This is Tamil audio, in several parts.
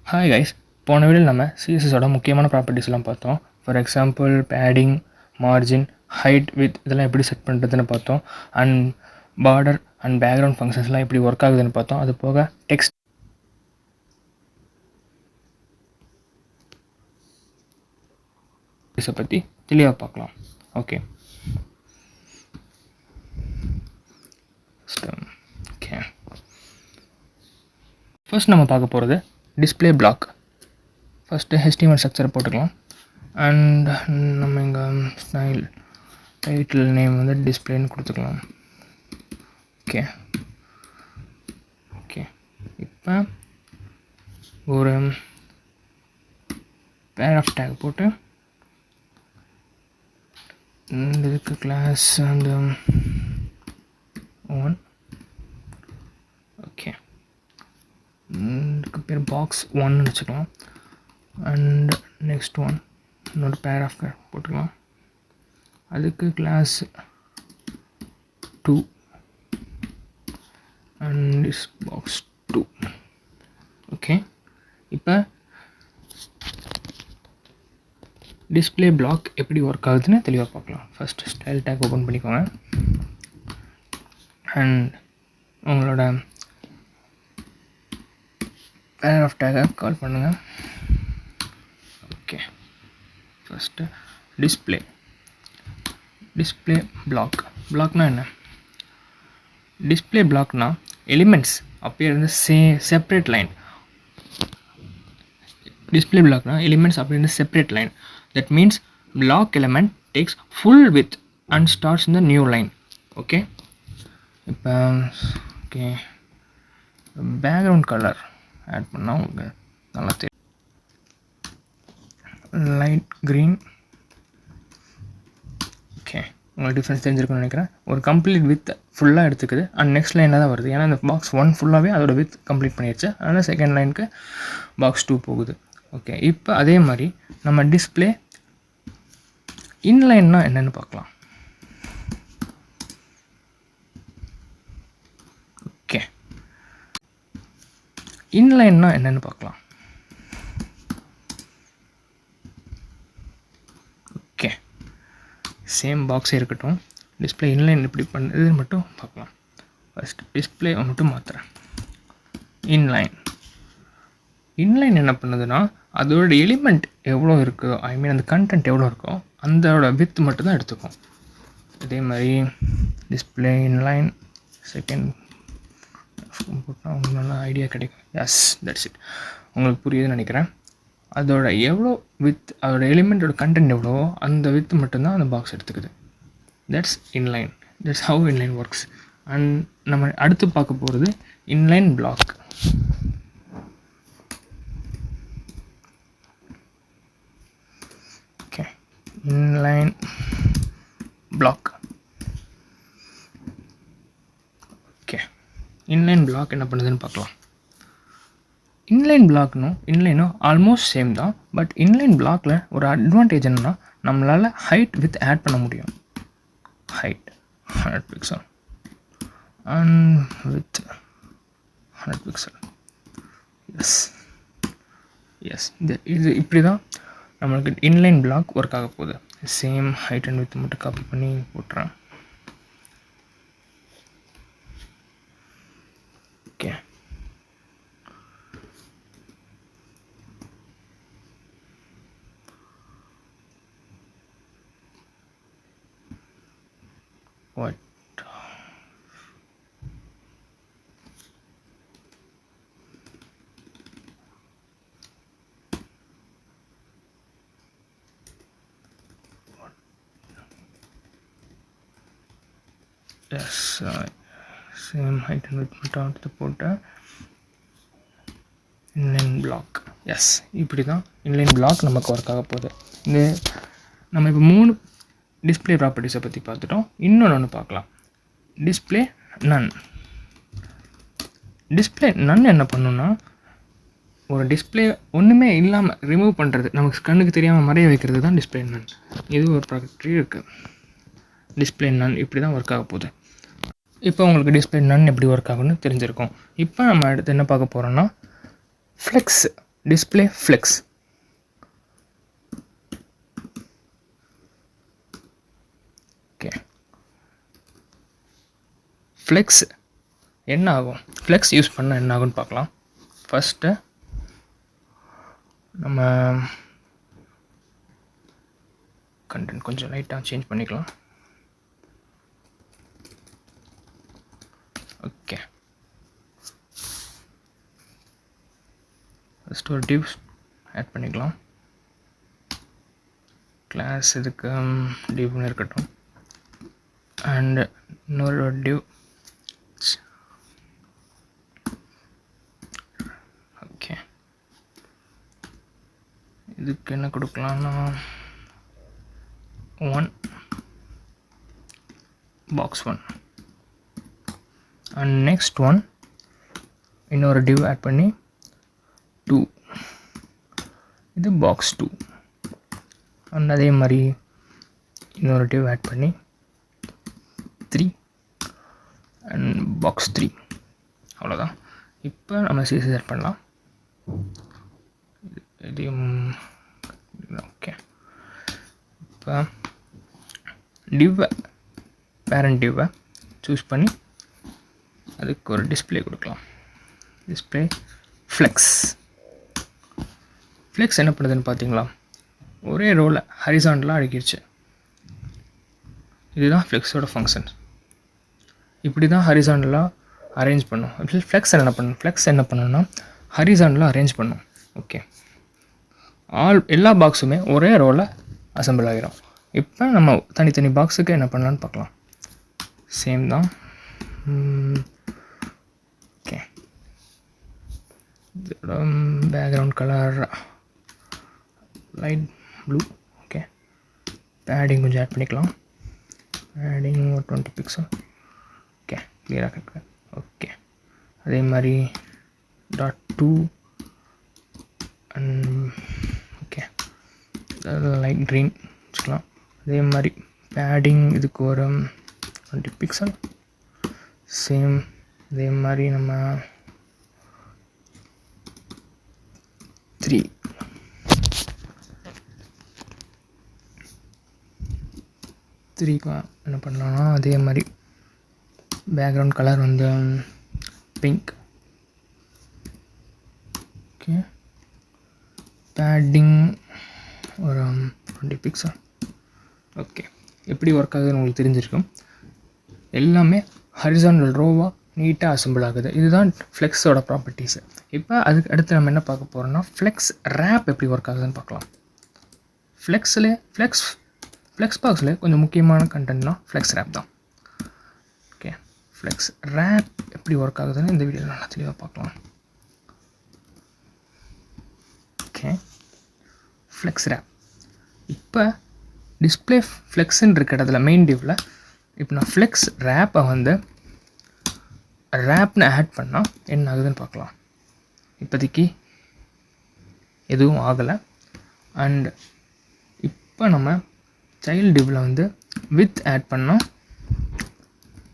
ஹாய் கைஸ், போன வீடியோவில் நம்ம சிஎஸ்எஸோட முக்கியமான ப்ராப்பர்ட்டிஸ்லாம் பார்த்தோம். For example padding, margin, height, width இதெல்லாம் எப்படி செட் பண்ணுறதுன்னு பார்த்தோம். அண்ட் பார்டர் அண்ட் பேக்ரவுண்ட் ஃபங்க்ஷன்ஸ்லாம் எப்படி ஒர்க் ஆகுதுன்னு பார்த்தோம். அது போக டெக்ஸ்ட் பற்றி தெளிவாக பார்க்கலாம். ஓகே ஓகே ஃபர்ஸ்ட் நம்ம பார்க்க போகிறது டிஸ்பிளே பிளாக். ஃபஸ்ட்டு HTML ஸ்ட்ரக்சரை போட்டுக்கலாம். அண்ட் நம்ம இங்கே ஸ்டைல் டைட்டில் நேம் வந்து டிஸ்பிளேன்னு கொடுத்துக்கலாம். ஓகே ஓகே இப்போ ஒரு பேராகிராஃப் டேக் போட்டு இதுக்கு கிளாஸ் அந்த ஒன் ஓகே இதுக்கு பேர் பாக்ஸ் ஒன்னு வச்சுக்கலாம். அண்ட் நெக்ஸ்ட் ஒன் இன்னொரு பேராகிராஃப் போட்டுக்கலாம். அதுக்கு class 2 and this box 2. Okay இப்போ டிஸ்பிளே பிளாக் எப்படி ஒர்க் ஆகுதுன்னு தெளிவாக பார்க்கலாம். ஃபஸ்ட்டு ஸ்டைல் டேக் ஓப்பன் பண்ணிக்கோங்க. அண்ட் உங்களோட பேராகிராஃப் டேக்கை கால் பண்ணுங்கள். ஓகே ஃபஸ்ட்டு டிஸ்பிளே பிளாக்னா என்ன? டிஸ்பிளே பிளாக்னா elements appear in the separate line. Display block na elements appear in the separate line. That means block element takes full width and starts in the new line. Okay, இப்போ ஓகே பேக்ரவுண்ட் கலர் ஆட் பண்ணால் உங்களுக்கு நல்லா தெரியும். Light green. ஓகே உங்களுக்கு டிஃப்ரென்ஸ் தெரிஞ்சிருக்குன்னு நினைக்கிறேன். ஒரு கம்ப்ளீட் வித் ஃபுல்லாக எடுத்துக்குது. அண்ட் நெக்ஸ்ட் லைனில் தான் வருது. ஏன்னா இந்த பாக்ஸ் 1 ஃபுல்லாகவே அதோட வித் கம்ப்ளீட் பண்ணிடுச்சு. அதனால் செகண்ட் லைனுக்கு பாக்ஸ் 2 போகுது. ஓகே இப்போ அதே மாதிரி நம்ம டிஸ்பிளே இன்லைன்னா என்னென்னு பார்க்கலாம். ஓகே இன்லைன்னா என்னென்னு பார்க்கலாம். ஓகே சேம் பாக்ஸே இருக்கட்டும். டிஸ்பிளே இன்லைன் எப்படி பண்ணுறதுன்னு மட்டும் பார்க்கலாம். ஃபஸ்ட் டிஸ்பிளே மட்டும் மாற்றுறேன். இன்லைன் என்ன பண்ணுதுன்னா அதோட எலிமெண்ட் எவ்வளோ இருக்கோ, ஐ மீன் அந்த கண்டென்ட் எவ்வளோ இருக்கோ அதோட வித் மட்டும் தான் எடுத்துக்கும். இதே மாதிரி டிஸ்பிளே இன்லைன் செகண்ட் போட்டால் உங்களுக்கு நல்ல ஐடியா கிடைக்கும். Yes that's it. உங்களுக்கு புரியுதுன்னு நினைக்கிறேன். அதோட எவ்வளோ வித் அதோட எலிமெண்ட்டோட கண்டென்ட் எவ்வளோ அந்த வித் மட்டும்தான் அந்த பாக்ஸ் எடுத்துக்குது. That's inline. That's how inline works. And நம்ம அடுத்து பார்க்க போகிறது inline black. Okay inline black. Okay inline black என்ன பண்ணுதுன்னு பார்க்கலாம். இன்லைனும் ஆல்மோஸ்ட் சேம் தான். பட் இன்லைன் பிளாக்கில் ஒரு அட்வான்டேஜ் என்னென்னா நம்மளால் ஹைட் வித் ஆட் பண்ண முடியும். Height 100 pixel and width 100 pixel. Yes இது இப்படி தான் நம்மளுக்கு இன்லைன் பிளாக் ஒர்க் ஆக போகுது. சேம் ஹைட் அண்ட் வித் மட்டும் காப்பி பண்ணி போட்டுறேன். Okay what yes same height and width மட்டும் எடுத்து போட்ட இன்லைன் பிளாக். எஸ் இப்படி தான் இன்லைன் பிளாக் நமக்கு ஒர்க் ஆக போகுது. இந்த நம்ம இப்போ 3 டிஸ்பிளே ப்ராப்பர்ட்டிஸை பற்றி பார்த்துட்டோம். இன்னொன்று பார்க்கலாம். டிஸ்பிளே நன் என்ன பண்ணுன்னா ஒரு டிஸ்பிளே ஒன்றுமே இல்லாமல் ரிமூவ் பண்ணுறது, நமக்கு கண்ணுக்கு தெரியாமல் மறைய வைக்கிறது தான் டிஸ்பிளே நன். இது ஒரு ப்ராப்பர்ட்டி இருக்குது. டிஸ்பிளே நன் இப்படி தான் ஒர்க் ஆக போகுது. இப்போ உங்களுக்கு டிஸ்பிளே நன் எப்படி ஒர்க் ஆகுன்னு தெரிஞ்சிருக்கும். இப்போ நம்ம அடுத்து என்ன பார்க்க போகிறோன்னா flex. Display flex. Okay, flex என்ன ஆகும், ஃப்ளெக்ஸ் யூஸ் பண்ணால் என்ன ஆகும்னு பார்க்கலாம். ஃபஸ்ட்டு நம்ம கண்டென்ட் கொஞ்சம் லைட்டாக சேஞ்ச் பண்ணிக்கலாம். ஓகே, ஃபஸ்ட்டு ஒரு டிவ் ஆட் பண்ணிக்கலாம். கிளாஸ் இதுக்கு டிவ்னு இருக்கட்டும். அண்ட் இன்னொரு டிவ். ஓகே, இதுக்கு என்ன கொடுக்கலாம்னா 1 box 1 and next one இன்னொரு div ஆட் பண்ணி 2, இது box 2 and அதே மாதிரி இன்னொரு div ஆட் பண்ணி 3 and box 3. அவ்வளோதான். இப்போ நம்ம CSS ஆட் பண்ணலாம். இதையும் ஓகே. இப்போ டிவ்வை பேரண்ட் டிவ்வை சூஸ் பண்ணி அதுக்கு ஒரு டிஸ்பிளே கொடுக்கலாம். Display flex. ஃப்ளெக்ஸ் என்ன பண்ணுதுன்னு பார்த்தீங்களா, ஒரே ரோவில் ஹரிசாண்டலாக அடுக்கிடுச்சு. இதுதான் ஃப்ளெக்ஸோட ஃபங்க்ஷன். இப்படி தான் ஹரிசாண்டலாக அரேஞ்ச் பண்ணும். ஃப்ளெக்ஸ் என்ன பண்ணணும், ஃப்ளெக்ஸ் என்ன பண்ணணும்னா ஹரிசாண்டலாக அரேஞ்ச் பண்ணும். ஓகே, எல்லா பாக்ஸுமே ஒரே ரோவில் அசம்பிள் ஆகிரும். இப்போ நம்ம தனித்தனி பாக்ஸுக்கு என்ன பண்ணலான்னு பார்க்கலாம். சேம் தான். ஓகே, இதோட background colour light blue. Okay, padding கொஞ்சம் ஆட் பண்ணிக்கலாம். பேடிங் ஒரு 20 பிக்சல். ஓகே, கிளியராக இருக்கு. ஓகே, அதே மாதிரி .2 அண்ட் ஓகே லைட் க்ரீன் வச்சுக்கலாம். அதே மாதிரி பேடிங் இதுக்கு ஒரு 20 பிக்சல். சேம் அதே மாதிரி நம்ம 3 என்ன பண்ணலாம்னா அதே மாதிரி பேக்ரவுண்ட் கலர் வந்து பிங்க். ஓகே, பேடிங் ஒரு 20 பிக்சல். ஓகே, எப்படி ஒர்க் ஆகுதுன்னு உங்களுக்கு தெரிஞ்சிருக்கும். எல்லாமே ஹரிசாண்டல் ரோவாக நீட்டாக அசம்பிள் ஆகுது. இதுதான் ஃப்ளெக்ஸோட ப்ராப்பர்ட்டிஸு. இப்போ அதுக்கு அடுத்து நம்ம என்ன பார்க்க போகிறோம்னா ஃப்ளெக்ஸ் ரேப் எப்படி ஒர்க் ஆகுதுன்னு பார்க்கலாம். ஃப்ளெக்ஸ் பாக்ஸில் கொஞ்சம் முக்கியமான கண்டென்ட்னா ஃப்ளெக்ஸ் ரேப் தான். ஓகே, ஃப்ளெக்ஸ் ரேப் எப்படி ஒர்க் ஆகுதுன்னு இந்த வீடியோவில் நல்லா தெளிவாக பார்க்கலாம். Okay, flex wrap. இப்போ டிஸ்பிளே ஃப்ளெக்ஸுன்னு இருக்க இடத்துல மெயின் டிவ்வில் இப்போ நான் ஃப்ளெக்ஸ் ரேப்பை வந்து ரேப்னு ஆட் பண்ணால் என்ன ஆகுதுன்னு பார்க்கலாம். இப்போதைக்கு எதுவும் ஆகலை. அண்ட் இப்போ நம்ம சைல்டு டிவ்வில் வந்து வித் ஆட் பண்ணால்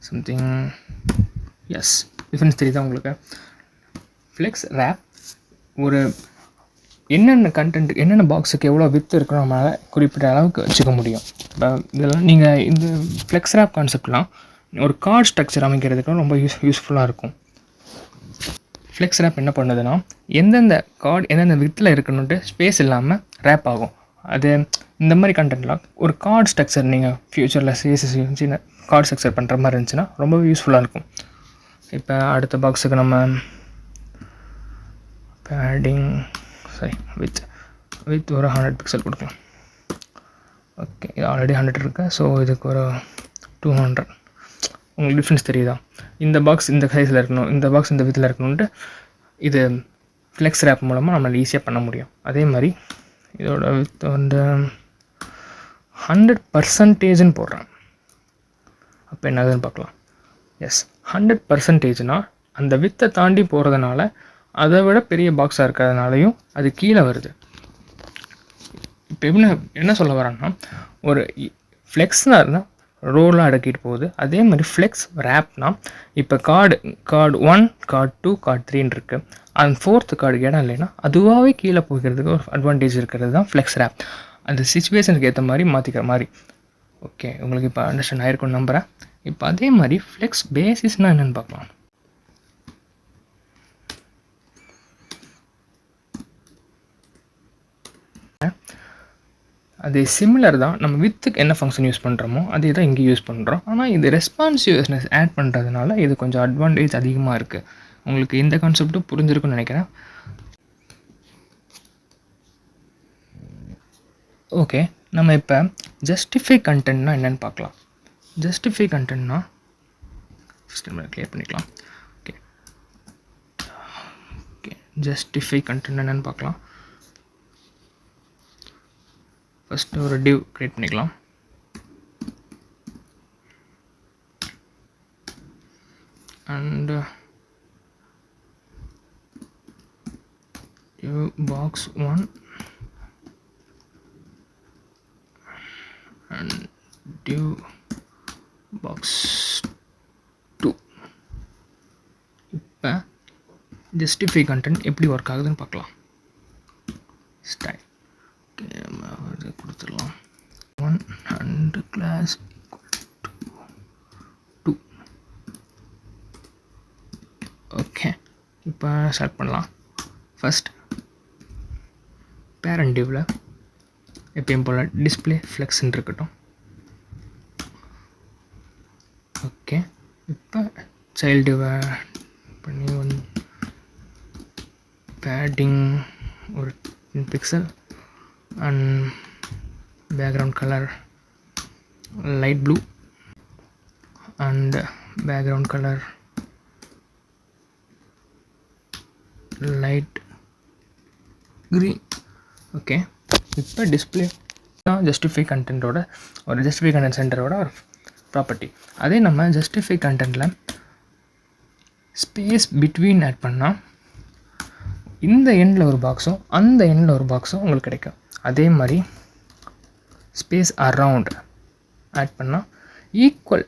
சம்திங் எஸ் டிஃப்ரென்ஸ் தெரியுதா உங்களுக்கு. ஃப்ளெக்ஸ் ரேப் ஒரு என்னென்ன கண்டென்ட் என்னென்ன பாக்ஸுக்கு எவ்வளோ வித்து இருக்கணும் நம்மளால் குறிப்பிட்ட அளவுக்கு வச்சுக்க முடியும். இப்போ இதெல்லாம் நீங்கள் இந்த ஃப்ளெக்ஸ் ரேப் கான்செப்ட்லாம் ஒரு கார்டு ஸ்ட்ரக்சர் அமைக்கிறதுக்கு ரொம்ப யூஸ்ஃபுல்லாக இருக்கும். ஃப்ளெக்ஸ் ரேப் என்ன பண்ணுதுன்னா எந்தெந்த கார்டு எந்தெந்த வித்தில் இருக்கணுன்ட்டு ஸ்பேஸ் இல்லாமல் ரேப் ஆகும். அது இந்த மாதிரி கண்டென்ட்லாம் ஒரு கார்டு ஸ்ட்ரக்சர் நீங்கள் ஃப்யூச்சரில் CSS சின்ன கார்டு ஸ்ட்ரக்சர் பண்ணுற மாதிரி இருந்துச்சுன்னா ரொம்ப யூஸ்ஃபுல்லாக இருக்கும். இப்போ அடுத்த பாக்ஸுக்கு நம்ம பேடிங் வித் ஒரு 100 பிக்சல் கொடுக்கலாம். ஓகே, இது ஆல்ரெடி 100 இருக்குது. ஸோ இதுக்கு ஒரு 200. உங்களுக்கு டிஃப்ரென்ஸ் தெரியுதா? இந்த பாக்ஸ் இந்த சைஸில் இருக்கணும், இந்த பாக்ஸ் இந்த விதத்தில் இருக்கணுன்ட்டு இது ஃப்ளெக்ஸ் ரேப் மூலமாக நம்மளால் ஈஸியாக பண்ண முடியும். அதே மாதிரி இதோட வித் வந்து 100%ன்னு போடுறேன். அப்போ என்னதுன்னு பார்க்கலாம். எஸ், 100%னால் அந்த வித்தை தாண்டி போகிறதுனால அதை விட பெரிய பாக்ஸாக இருக்கிறதுனாலையும் அது கீழே வருது. இப்போ என்ன சொல்ல வரான்னா ஒரு ஃப்ளெக்ஸ்னால் இருந்தால் ரோலாக அடக்கிட்டு போகுது. அதே மாதிரி ஃப்ளெக்ஸ் ரேப்னால் இப்போ கார்டு 1 கார்டு 2 கார்டு 3ன்னு இருக்குது. அந்த ஃபோர்த்து கார்டுக்கு இடம் இல்லைன்னா அதுவாகவே கீழே போகிறதுக்கு ஒரு அட்வான்டேஜ் இருக்கிறது தான் ஃப்ளெக்ஸ் ரேப். அந்த சிச்சுவேஷனுக்கு ஏற்ற மாதிரி மாற்றிக்கிற மாதிரி. ஓகே, உங்களுக்கு இப்போ அண்டர்ஸ்டாண்ட் ஆகிருக்கும்னு நம்புகிறேன். இப்போ அதே மாதிரி ஃப்ளெக்ஸ் பேசிஸ்னால் என்னென்னு பார்க்கலாம். அது சிமிலர் தான். நம்ம வித்துக்கு என்ன ஃபங்க்ஷன் யூஸ் பண்ணுறோமோ அதே தான் இங்கே யூஸ் பண்ணுறோம். ஆனால் இது ரெஸ்பான்சிவ்னஸ் ஆட் பண்ணுறதுனால இது கொஞ்சம் அட்வான்டேஜ் அதிகமாக இருக்குது. உங்களுக்கு இந்த கான்செப்ட்டும் புரிஞ்சிருக்குன்னு நினைக்கிறேன். ஓகே, நம்ம இப்போ ஜஸ்டிஃபை கண்டென்ட்னா என்னென்னு பார்க்கலாம். ஜஸ்டிஃபை கண்டென்ட்னா ஃபஸ்ட் நம்ம கிளியர் பண்ணிக்கலாம். ஓகே ஓகே ஜஸ்டிஃபை கண்டென்ட் என்னென்னு பார்க்கலாம். ஃபஸ்ட்டு ஒரு டிவ் க்ரியேட் பண்ணிக்கலாம். And div box 1 and div box 2. இப்போ ஜஸ்டிஃபை கண்டென்ட் எப்படி ஒர்க் ஆகுதுன்னு பார்க்கலாம். ஸ்டைல் கொடுத்துடலாம் 1 and class 2. ஓகே, இப்போ ஸ்டார்ட் பண்ணலாம். ஃபஸ்ட் பேரண்ட் டிவ்வில் எப்பயும் போல் டிஸ்பிளே ஃப்ளெக்ஸ்ன்னு இருக்கட்டும். ஓகே, இப்போ சைல்டு டிவை பண்ணி ஒன் பேடிங் ஒரு 10 pixel and background colour light blue and background colour light green. Okay, இப்போ டிஸ்பிளே தான் ஜஸ்டிஃபை கண்டென்ட்டோட ஒரு ஜஸ்டிஃபை கண்டென்ட் சென்டரோட ஒரு ப்ராப்பர்ட்டி. அதே நம்ம ஜஸ்டிஃபை கண்டென்ட்டில் ஸ்பேஸ் பிட்வீன் ஆட் பண்ணால் இந்த எண்டில் ஒரு பாக்ஸும் அந்த எண்டில் ஒரு பாக்ஸும் உங்களுக்கு கிடைக்கும். அதே மாதிரி ஸ்பேஸ் அரவுண்ட் ஆட் பண்ணால் ஈக்குவல்,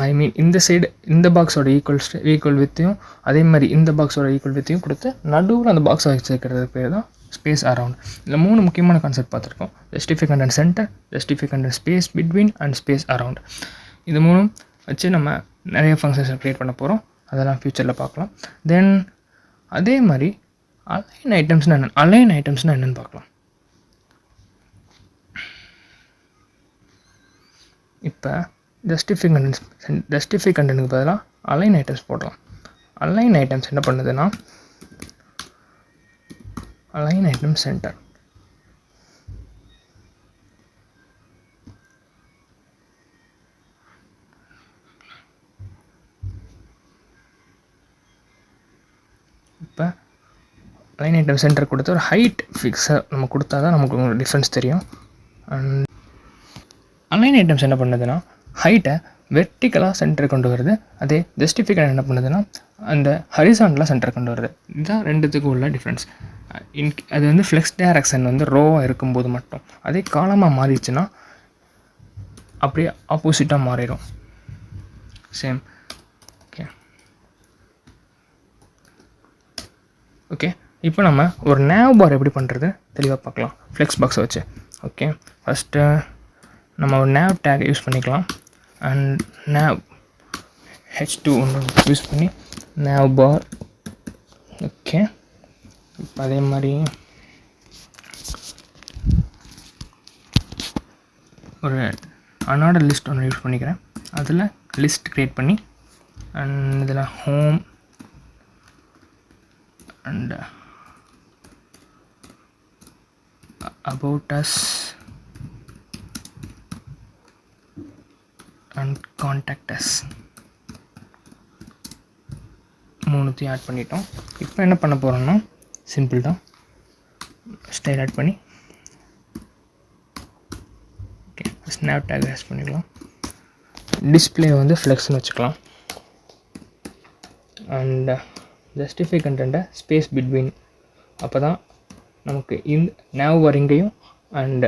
ஐ மீன் இந்த சைடு இந்த பாக்ஸோட ஈக்குவல் வித்தையும் அதே மாதிரி இந்த பாக்ஸோட ஈக்குவல் வித்தையும் கொடுத்து நடுவில் அந்த பாக்ஸை வச்சுருக்கிறது பேர் தான் ஸ்பேஸ் அரவுண்ட். இதில் 3 முக்கியமான கான்செப்ட் பார்த்துருக்கோம். Justify content centre, justify content space between and space around. இது 3 வச்சு நம்ம நிறைய ஃபங்க்ஷன்ஸை க்ரியேட் பண்ண போகிறோம். அதெல்லாம் ஃப்யூச்சரில் பார்க்கலாம். தென் அதே மாதிரி அலைன் ஐட்டம்ஸ்னால் என்னென்னு பார்க்கலாம். இப்போ ஜஸ்டிஃபை கண்டென்ட்டுக்கு பதிலாக அலைன் ஐட்டம்ஸ் போடலாம். அலைன் ஐட்டம்ஸ் என்ன பண்ணுதுன்னா அலைன் ஐட்டம் சென்டர். இப்போ அலைன் ஐட்டம் சென்டர் கொடுத்து ஒரு ஹைட் ஃபிக்ஸை நம்ம கொடுத்தா தான் நமக்கு டிஃப்ரென்ஸ் தெரியும். அண்ட் அலைன் ஐட்டம்ஸ் என்ன பண்ணுதுன்னா ஹைட்டை வெர்டிக்கலாக சென்டர் கொண்டு வருது. அதே ஜஸ்டிஃபை கண்டென்ட் என்ன பண்ணுதுன்னா அந்த ஹரிசாண்டலாக சென்டர் கொண்டு வருது. இதுதான் ரெண்டுத்துக்கும் உள்ள டிஃப்ரென்ஸ். அது வந்து ஃப்ளெக்ஸ் டைரக்ஷன் வந்து ரோவாக இருக்கும்போது மட்டும், அதே காலமாக மாறிடுச்சுன்னா அப்படியே ஆப்போசிட்டாக மாறிடும். சேம். ஓகே, இப்போ நம்ம ஒரு நேவ் பார் எப்படி பண்ணுறது தெளிவாக பார்க்கலாம் ஃப்ளெக்ஸ் பாக்ஸை வச்சு. ஓகே, ஃபஸ்ட்டு நம்ம ஒரு நேவ் டேக் யூஸ் பண்ணிக்கலாம். அண்ட் நேவ் h2 ஒன்று யூஸ் பண்ணி நேவ் பார். ஓகே, இப்போ அதே மாதிரி ஒரு அனார்டர் லிஸ்ட் ஒன்று யூஸ் பண்ணிக்கிறேன். அதில் லிஸ்ட் க்ரியேட் பண்ணி அண்ட் இதில் home and about us and contact us மூணுத்தையும் ஆட் பண்ணிட்டோம். இப்போ என்ன பண்ண போகிறோம்னா சிம்பிள் தான், ஸ்டைல் ஆட் பண்ணி ஓகே ஸ்னாப் டேக் யூஸ் பண்ணிக்கலாம். டிஸ்பிளே வந்து ஃப்ளெக்ஸ்னு வச்சுக்கலாம். அண்ட் ஜஸ்டிஃபை கண்டென்ட்டை ஸ்பேஸ் பிட்வீன், அப்போ தான் நமக்கு இந்த நேவ் வரிங்கையும் அண்ட்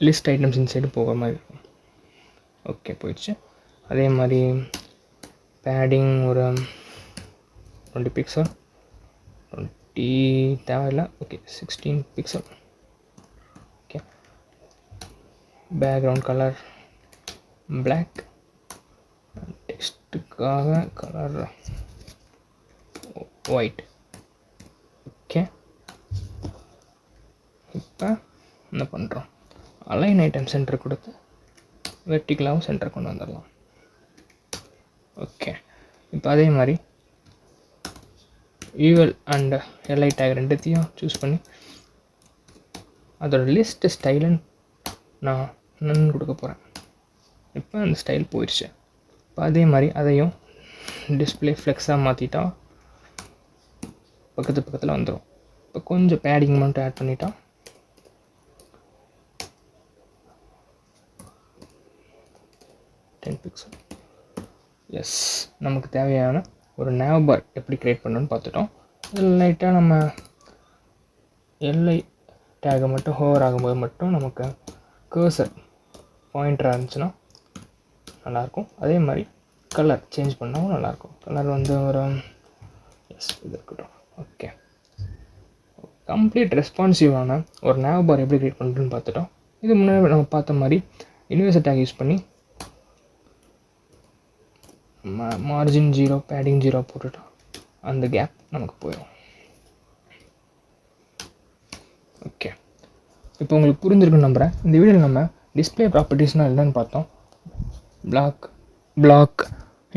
லிஸ்ட் ஐட்டம்ஸ் இன்சைடு போகிற மாதிரி இருக்கும். ஓகே, போயிடுச்சு. அதே மாதிரி பேடிங் ஒரு 20 பிக்சல் 50 தேவையில்லை. Okay 16 pixel. Okay background colour black, டெக்ஸ்ட்டுக்காக கலர் ஒயிட். ஓகே இப்போ என்ன பண்ணுறோம், அலைன் ஐட்டம் சென்டர் கொடுத்து வெர்டிகலாகவும் சென்டர் கொண்டு வந்துடலாம். ஓகே இப்போ அதே மாதிரி யூஎல் அண்ட் எல்ஐ டேக் ரெண்டுத்தையும் சூஸ் பண்ணி அதோட லிஸ்ட் ஸ்டைலுன்னு நான் நன்னு கொடுக்க போகிறேன். இப்போ அந்த ஸ்டைல் போயிடுச்சு. இப்போ அதே மாதிரி அதையும் டிஸ்பிளே ஃப்ளெக்ஸாக மாற்றிட்டா பக்கத்தில் வந்துடும். இப்போ கொஞ்சம் பேடிங் மட்டும் ஆட் பண்ணிட்டா பிக்சல். எஸ், நமக்கு தேவையான ஒரு nav bar எப்படி க்ரியேட் பண்ணணும்னு பார்த்துட்டோம். இதில் லைட்டாக நம்ம எல்ஐ டேகை மட்டும் ஹோவர் ஆகும்போது மட்டும் நமக்கு கர்சர் பாயிண்டராக இருந்துச்சுன்னா நல்லாயிருக்கும். அதே மாதிரி கலர் சேஞ்ச் பண்ணாலும் நல்லாயிருக்கும். கலர் ஒரு எஸ் இது இருக்கட்டும். ஓகே கம்ப்ளீட் ரெஸ்பான்சிவான ஒரு nav bar எப்படி க்ரியேட் பண்ணுறதுன்னு பார்த்துட்டோம். இது முன்னாடி நம்ம பார்த்த மாதிரி யூனிவர்சல் டேக் யூஸ் பண்ணி மார்ஜின் 0 பேடிங் 0 போட்டுட்டோம். அந்த கேப் நமக்கு போயிடும். ஓகே இப்போ உங்களுக்கு புரிஞ்சிருக்குன்னு நம்புகிறேன். இந்த வீடியோவில் நம்ம டிஸ்பிளே ப்ராப்பர்ட்டிஸ்னால் என்னென்னு பார்த்தோம். Block,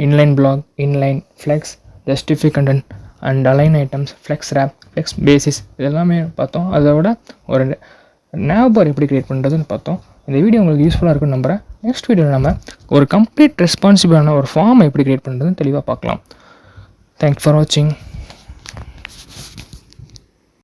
inline block, inline flex, justify content and align items, flex wrap, flex basis இதெல்லாமே பார்த்தோம். அதோட ஒரு nav bar எப்படி க்ரியேட் பண்ணுறதுன்னு பார்த்தோம். இந்த வீடியோ உங்களுக்கு யூஸ்ஃபுல்லாக இருக்குன்னு நம்புகிறேன். நெக்ஸ்ட் வீடியோவில் நம்ம ஒரு கம்ப்ளீட் ரெஸ்பான்சிபிளான ஒரு ஃபார்மை எப்படி க்ரியேட் பண்ணுறதுன்னு தெளிவாக பார்க்கலாம். தேங்க்ஸ் ஃபார் வாட்சிங்.